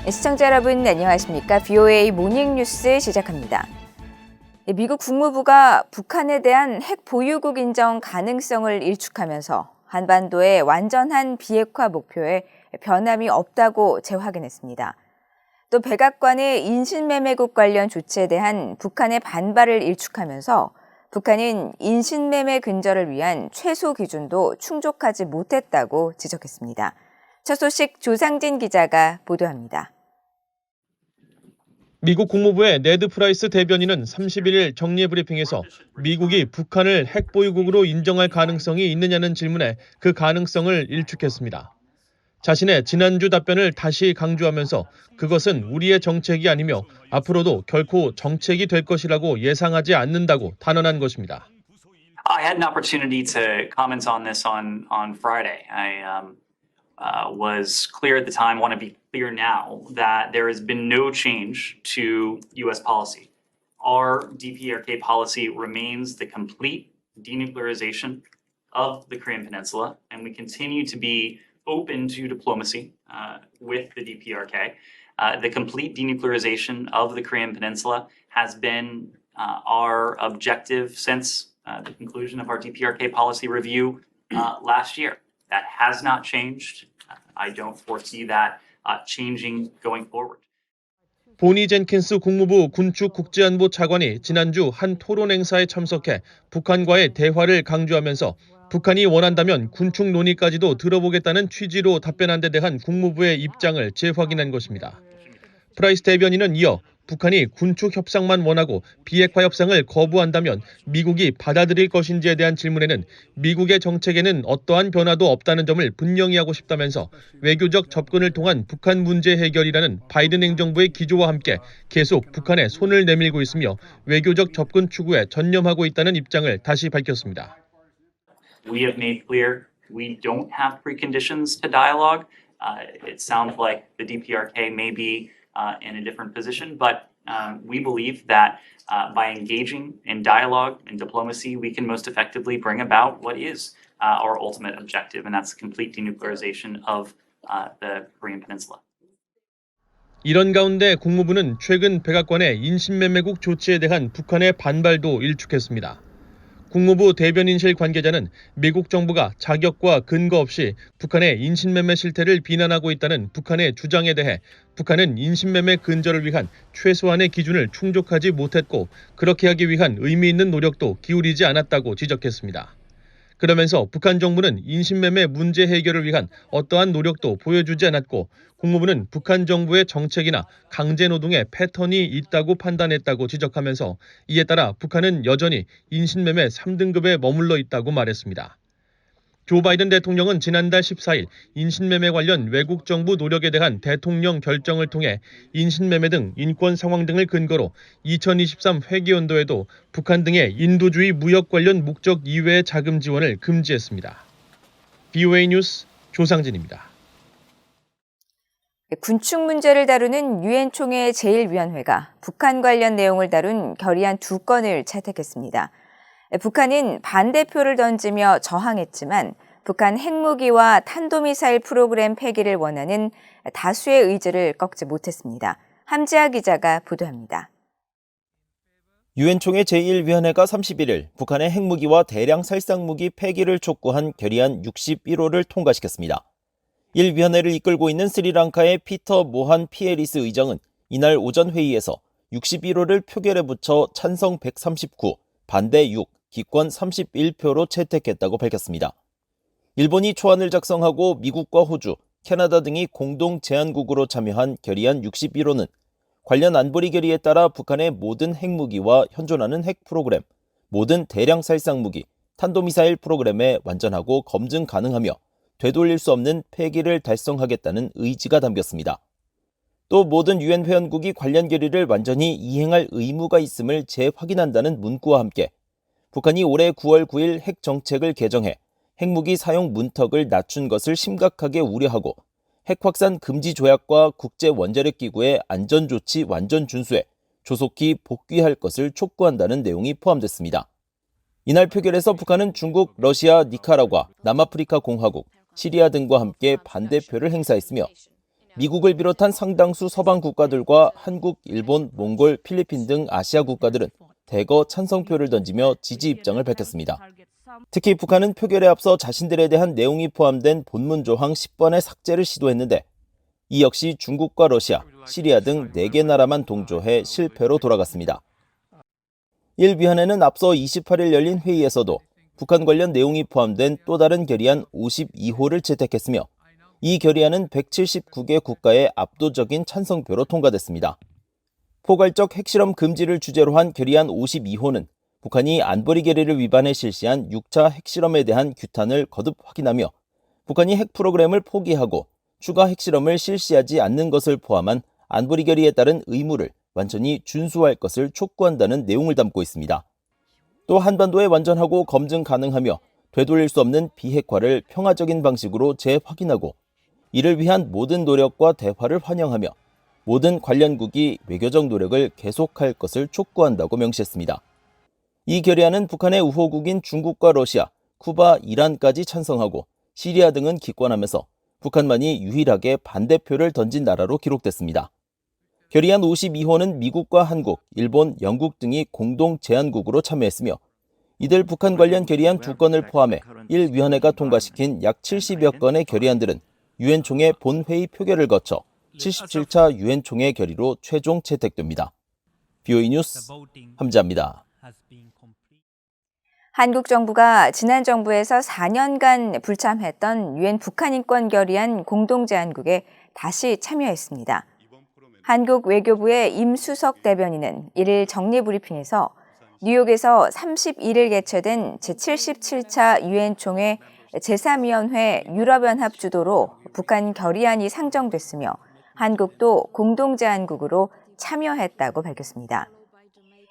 시청자 여러분 안녕하십니까? VOA 모닝뉴스 시작합니다. 미국 국무부가 북한에 대한 핵 보유국 인정 가능성을 일축하면서 한반도의 완전한 비핵화 목표에 변함이 없다고 재확인했습니다. 또 백악관의 인신매매국 관련 조치에 대한 북한의 반발을 일축하면서 북한은 인신매매 근절을 위한 최소 기준도 충족하지 못했다고 지적했습니다. 첫 소식 조상진 기자가 보도합니다. 미국 국무부의 네드 프라이스 대변인은 31일 정례 브리핑에서 미국이 북한을 핵 보유국으로 인정할 가능성이 있느냐는 질문에 그 가능성을 일축했습니다. 자신의 지난주 답변을 다시 강조하면서 그것은 우리의 정책이 아니며 앞으로도 결코 정책이 될 것이라고 예상하지 않는다고 단언한 것입니다. I had an opportunity to comment on this on Friday. I was clear at the time, want to be clear now, that there has been no change to U.S. policy. Our DPRK policy remains the complete denuclearization of the Korean Peninsula, and we continue to be open to diplomacy with the DPRK. The complete denuclearization of the Korean Peninsula has been our objective since the conclusion of our DPRK policy review last year. That has not changed. I don't foresee that changing going forward. 보니 젠킨스 국무부 군축국제안보 차관이 지난주 한 토론 행사에 참석해 북한과의 대화를 강조하면서 북한이 원한다면 군축 논의까지도 들어보겠다는 취지로 답변한 데 대한 국무부의 입장을 재확인한 것입니다. 프라이스 대변인은 이어 북한이 군축 협상만 원하고 비핵화 협상을 거부한다면 미국이 받아들일 것인지에 대한 질문에는 미국의 정책에는 어떠한 변화도 없다는 점을 분명히 하고 싶다면서 외교적 접근을 통한 북한 문제 해결이라는 바이든 행정부의 기조와 함께 계속 북한에 손을 내밀고 있으며 외교적 접근 추구에 전념하고 있다는 입장을 다시 밝혔습니다. We have made clear we don't have preconditions to dialogue. It sounds like the DPRK may be in a different position, but we believe that by engaging in dialogue and diplomacy, we can most effectively bring about what is our ultimate objective, and that's complete denuclearization of the Korean Peninsula. 이런 가운데 국무부는 최근 백악관의 인신매매국 조치에 대한 북한의 반발도 일축했습니다. 국무부 대변인실 관계자는 미국 정부가 자격과 근거 없이 북한의 인신매매 실태를 비난하고 있다는 북한의 주장에 대해 북한은 인신매매 근절을 위한 최소한의 기준을 충족하지 못했고 그렇게 하기 위한 의미 있는 노력도 기울이지 않았다고 지적했습니다. 그러면서 북한 정부는 인신매매 문제 해결을 위한 어떠한 노력도 보여주지 않았고 국무부는 북한 정부의 정책이나 강제노동의 패턴이 있다고 판단했다고 지적하면서 이에 따라 북한은 여전히 인신매매 3등급에 머물러 있다고 말했습니다. 조 바이든 대통령은 지난달 14일 인신매매 관련 외국 정부 노력에 대한 대통령 결정을 통해 인신매매 등 인권 상황 등을 근거로 2023 회계연도에도 북한 등의 인도주의 무역 관련 목적 이외의 자금 지원을 금지했습니다. VOA 뉴스 조상진입니다. 군축 문제를 다루는 유엔 총회 제1위원회가 북한 관련 내용을 다룬 결의안 2건을 채택했습니다. 북한은 반대표를 던지며 저항했지만 북한 핵무기와 탄도미사일 프로그램 폐기를 원하는 다수의 의지를 꺾지 못했습니다. 함지아 기자가 보도합니다. 유엔 총회 제1위원회가 31일 북한의 핵무기와 대량 살상무기 폐기를 촉구한 결의안 61호를 통과시켰습니다. 1위원회를 이끌고 있는 스리랑카의 피터 모한 피에리스 의장은 이날 오전 회의에서 61호를 표결에 붙여 찬성 139, 반대 6, 기권 31표로 채택했다고 밝혔습니다. 일본이 초안을 작성하고 미국과 호주, 캐나다 등이 공동 제안국으로 참여한 결의안 61호는 관련 안보리 결의에 따라 북한의 모든 핵무기와 현존하는 핵 프로그램, 모든 대량 살상무기, 탄도미사일 프로그램에 완전하고 검증 가능하며 되돌릴 수 없는 폐기를 달성하겠다는 의지가 담겼습니다. 또 모든 유엔 회원국이 관련 결의를 완전히 이행할 의무가 있음을 재확인한다는 문구와 함께 북한이 올해 9월 9일 핵 정책을 개정해 핵무기 사용 문턱을 낮춘 것을 심각하게 우려하고 핵 확산 금지 조약과 국제 원자력 기구의 안전 조치 완전 준수에 조속히 복귀할 것을 촉구한다는 내용이 포함됐습니다. 이날 표결에서 북한은 중국, 러시아, 니카라과, 남아프리카 공화국, 시리아 등과 함께 반대표를 행사했으며 미국을 비롯한 상당수 서방 국가들과 한국, 일본, 몽골, 필리핀 등 아시아 국가들은 대거 찬성표를 던지며 지지 입장을 밝혔습니다. 특히 북한은 표결에 앞서 자신들에 대한 내용이 포함된 본문 조항 10번의 삭제를 시도했는데 이 역시 중국과 러시아, 시리아 등 4개 나라만 동조해 실패로 돌아갔습니다. 1위원회는 앞서 28일 열린 회의에서도 북한 관련 내용이 포함된 또 다른 결의안 52호를 채택했으며 이 결의안은 179개 국가의 압도적인 찬성표로 통과됐습니다. 포괄적 핵실험 금지를 주제로 한 결의안 52호는 북한이 안보리 결의를 위반해 실시한 6차 핵실험에 대한 규탄을 거듭 확인하며 북한이 핵 프로그램을 포기하고 추가 핵실험을 실시하지 않는 것을 포함한 안보리 결의에 따른 의무를 완전히 준수할 것을 촉구한다는 내용을 담고 있습니다. 또 한반도에 완전하고 검증 가능하며 되돌릴 수 없는 비핵화를 평화적인 방식으로 재확인하고 이를 위한 모든 노력과 대화를 환영하며 모든 관련국이 외교적 노력을 계속할 것을 촉구한다고 명시했습니다. 이 결의안은 북한의 우호국인 중국과 러시아, 쿠바, 이란까지 찬성하고 시리아 등은 기권하면서 북한만이 유일하게 반대표를 던진 나라로 기록됐습니다. 결의안 52호는 미국과 한국, 일본, 영국 등이 공동 제안국으로 참여했으며 이들 북한 관련 결의안 2건을 포함해 1위원회가 통과시킨 약 70여 건의 결의안들은 유엔 총회 본회의 표결을 거쳐 77차 유엔 총회 결의로 최종 채택됩니다. BOE 뉴스 함지아입니다. 한국 정부가 지난 정부에서 4년간 불참했던 유엔 북한 인권 결의안 공동제안국에 다시 참여했습니다. 한국 외교부의 임수석 대변인은 1일 정례브리핑에서 뉴욕에서 31일 개최된 제77차 유엔 총회 제3위원회 유럽연합 주도로 북한 결의안이 상정됐으며 한국도 공동제안국으로 참여했다고 밝혔습니다.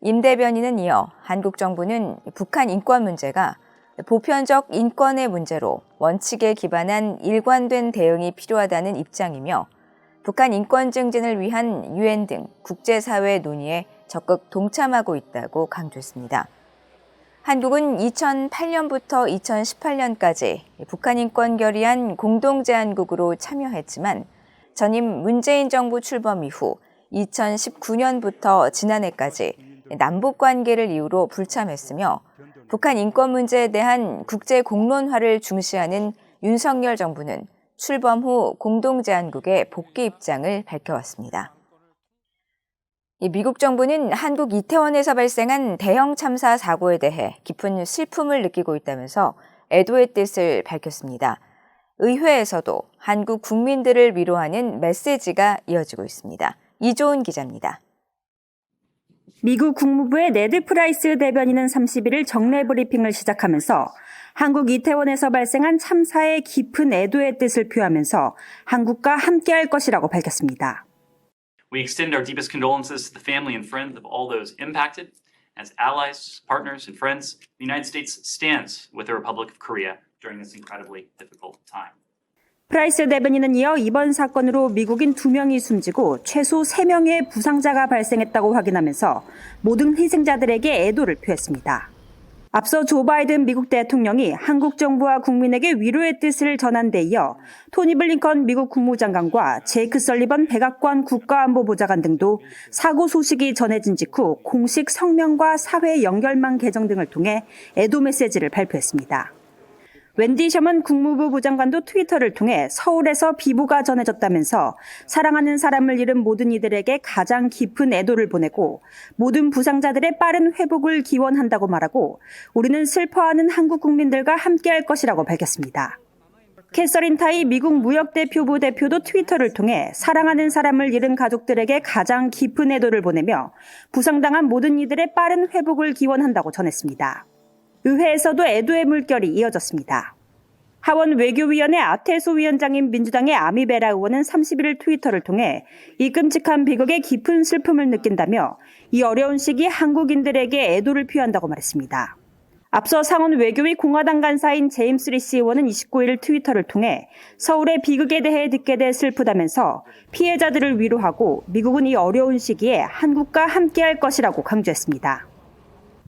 임 대변인은 이어 한국 정부는 북한 인권 문제가 보편적 인권의 문제로 원칙에 기반한 일관된 대응이 필요하다는 입장이며 북한 인권 증진을 위한 유엔 등 국제사회 논의에 적극 동참하고 있다고 강조했습니다. 한국은 2008년부터 2018년까지 북한 인권 결의안 공동제안국으로 참여했지만 전임 문재인 정부 출범 이후 2019년부터 지난해까지 남북 관계를 이유로 불참했으며 북한 인권 문제에 대한 국제 공론화를 중시하는 윤석열 정부는 출범 후 공동제안국의 복귀 입장을 밝혀왔습니다. 미국 정부는 한국 이태원에서 발생한 대형 참사 사고에 대해 깊은 슬픔을 느끼고 있다면서 애도의 뜻을 밝혔습니다. 의회에서도 한국 국민들을 위로하는 메시지가 이어지고 있습니다. 이조은 기자입니다. 미국 국무부의 네드 프라이스 대변인은 31일 정례 브리핑을 시작하면서 한국 이태원에서 발생한 참사에 깊은 애도의 뜻을 표하면서 한국과 함께할 것이라고 밝혔습니다. We extend our deepest condolences to the family and friends of all those impacted. As allies, partners, and friends, the United States stands with the Republic of Korea during this incredibly difficult time. 프라이스 대변인은 이어 이번 사건으로 미국인 2명이 숨지고 최소 3명의 부상자가 발생했다고 확인하면서 모든 희생자들에게 애도를 표했습니다. 앞서 조 바이든 미국 대통령이 한국 정부와 국민에게 위로의 뜻을 전한 데 이어 토니 블링컨 미국 국무장관과 제이크 설리번 백악관 국가안보보좌관 등도 사고 소식이 전해진 직후 공식 성명과 사회 연결망 개정 등을 통해 애도 메시지를 발표했습니다. 웬디 셔먼 국무부 부장관도 트위터를 통해 서울에서 비보가 전해졌다면서 사랑하는 사람을 잃은 모든 이들에게 가장 깊은 애도를 보내고 모든 부상자들의 빠른 회복을 기원한다고 말하고 우리는 슬퍼하는 한국 국민들과 함께할 것이라고 밝혔습니다. 캐서린 타이 미국 무역대표부 대표도 트위터를 통해 사랑하는 사람을 잃은 가족들에게 가장 깊은 애도를 보내며 부상당한 모든 이들의 빠른 회복을 기원한다고 전했습니다. 의회에서도 애도의 물결이 이어졌습니다. 하원 외교위원회 아테소 위원장인 민주당의 아미베라 의원은 31일 트위터를 통해 이 끔찍한 비극에 깊은 슬픔을 느낀다며 이 어려운 시기 한국인들에게 애도를 표한다고 말했습니다. 앞서 상원 외교위 공화당 간사인 제임스 리시 의원은 29일 트위터를 통해 서울의 비극에 대해 듣게 돼 슬프다면서 피해자들을 위로하고 미국은 이 어려운 시기에 한국과 함께할 것이라고 강조했습니다.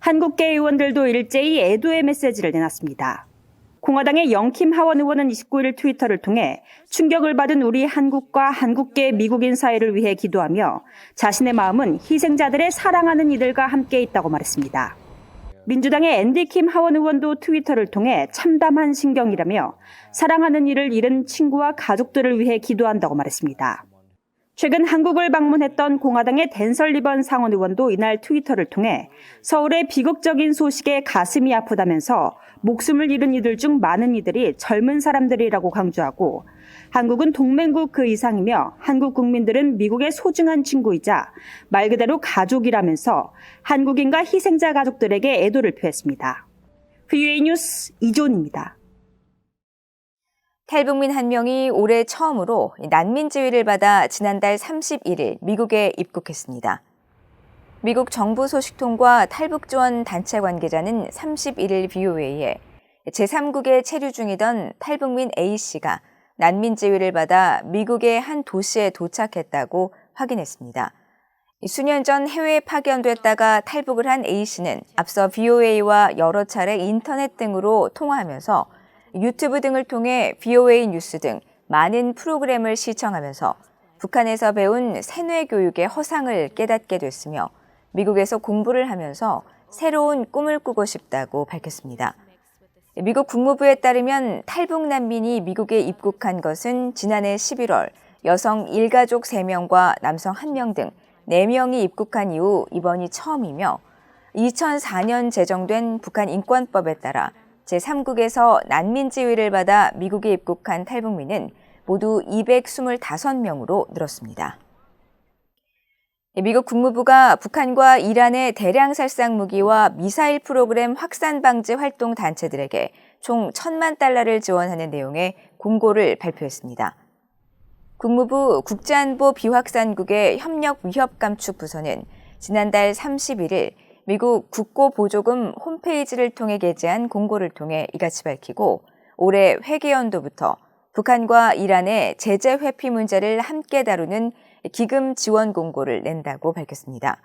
한국계 의원들도 일제히 애도의 메시지를 내놨습니다. 공화당의 영킴 하원 의원은 29일 트위터를 통해 충격을 받은 우리 한국과 한국계 미국인 사회를 위해 기도하며 자신의 마음은 희생자들의 사랑하는 이들과 함께 있다고 말했습니다. 민주당의 앤디 킴 하원 의원도 트위터를 통해 참담한 심경이라며 사랑하는 이를 잃은 친구와 가족들을 위해 기도한다고 말했습니다. 최근 한국을 방문했던 공화당의 댄 설리번 상원 의원도 이날 트위터를 통해 서울의 비극적인 소식에 가슴이 아프다면서 목숨을 잃은 이들 중 많은 이들이 젊은 사람들이라고 강조하고 한국은 동맹국 그 이상이며 한국 국민들은 미국의 소중한 친구이자 말 그대로 가족이라면서 한국인과 희생자 가족들에게 애도를 표했습니다. VOA 뉴스 이존입니다. 탈북민 한 명이 올해 처음으로 난민 지위를 받아 지난달 31일 미국에 입국했습니다. 미국 정부 소식통과 탈북 지원 단체 관계자는 31일 VOA에 제3국에 체류 중이던 탈북민 A씨가 난민 지위를 받아 미국의 한 도시에 도착했다고 확인했습니다. 수년 전 해외에 파견됐다가 탈북을 한 A씨는 앞서 VOA와 여러 차례 인터넷 등으로 통화하면서 유튜브 등을 통해 VOA 뉴스 등 많은 프로그램을 시청하면서 북한에서 배운 세뇌 교육의 허상을 깨닫게 됐으며 미국에서 공부를 하면서 새로운 꿈을 꾸고 싶다고 밝혔습니다. 미국 국무부에 따르면 탈북 난민이 미국에 입국한 것은 지난해 11월 여성 일가족 3명과 남성 1명 등 4명이 입국한 이후 이번이 처음이며 2004년 제정된 북한 인권법에 따라 제3국에서 난민 지위를 받아 미국에 입국한 탈북민은 모두 225명으로 늘었습니다. 미국 국무부가 북한과 이란의 대량 살상 무기와 미사일 프로그램 확산 방지 활동 단체들에게 총 1,000만 달러를 지원하는 내용의 공고를 발표했습니다. 국무부 국제안보 비확산국의 협력 위협 감축 부서는 지난달 31일 미국 국고보조금 홈페이지를 통해 게재한 공고를 통해 이같이 밝히고 올해 회계연도부터 북한과 이란의 제재 회피 문제를 함께 다루는 기금 지원 공고를 낸다고 밝혔습니다.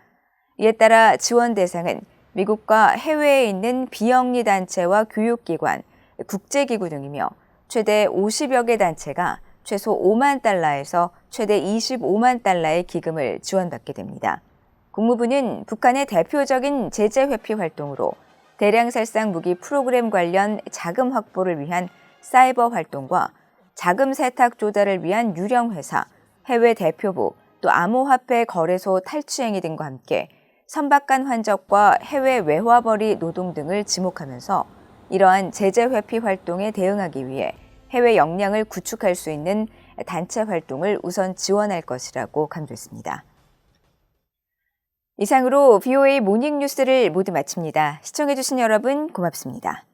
이에 따라 지원 대상은 미국과 해외에 있는 비영리 단체와 교육기관, 국제기구 등이며 최대 50여 개 단체가 최소 5만 달러에서 최대 25만 달러의 기금을 지원받게 됩니다. 국무부는 북한의 대표적인 제재 회피 활동으로 대량 살상 무기 프로그램 관련 자금 확보를 위한 사이버 활동과 자금 세탁 조달을 위한 유령 회사, 해외 대표부, 또 암호화폐 거래소 탈취 행위 등과 함께 선박간 환적과 해외 외화벌이 노동 등을 지목하면서 이러한 제재 회피 활동에 대응하기 위해 해외 역량을 구축할 수 있는 단체 활동을 우선 지원할 것이라고 강조했습니다. 이상으로 VOA 모닝 뉴스를 모두 마칩니다. 시청해주신 여러분 고맙습니다.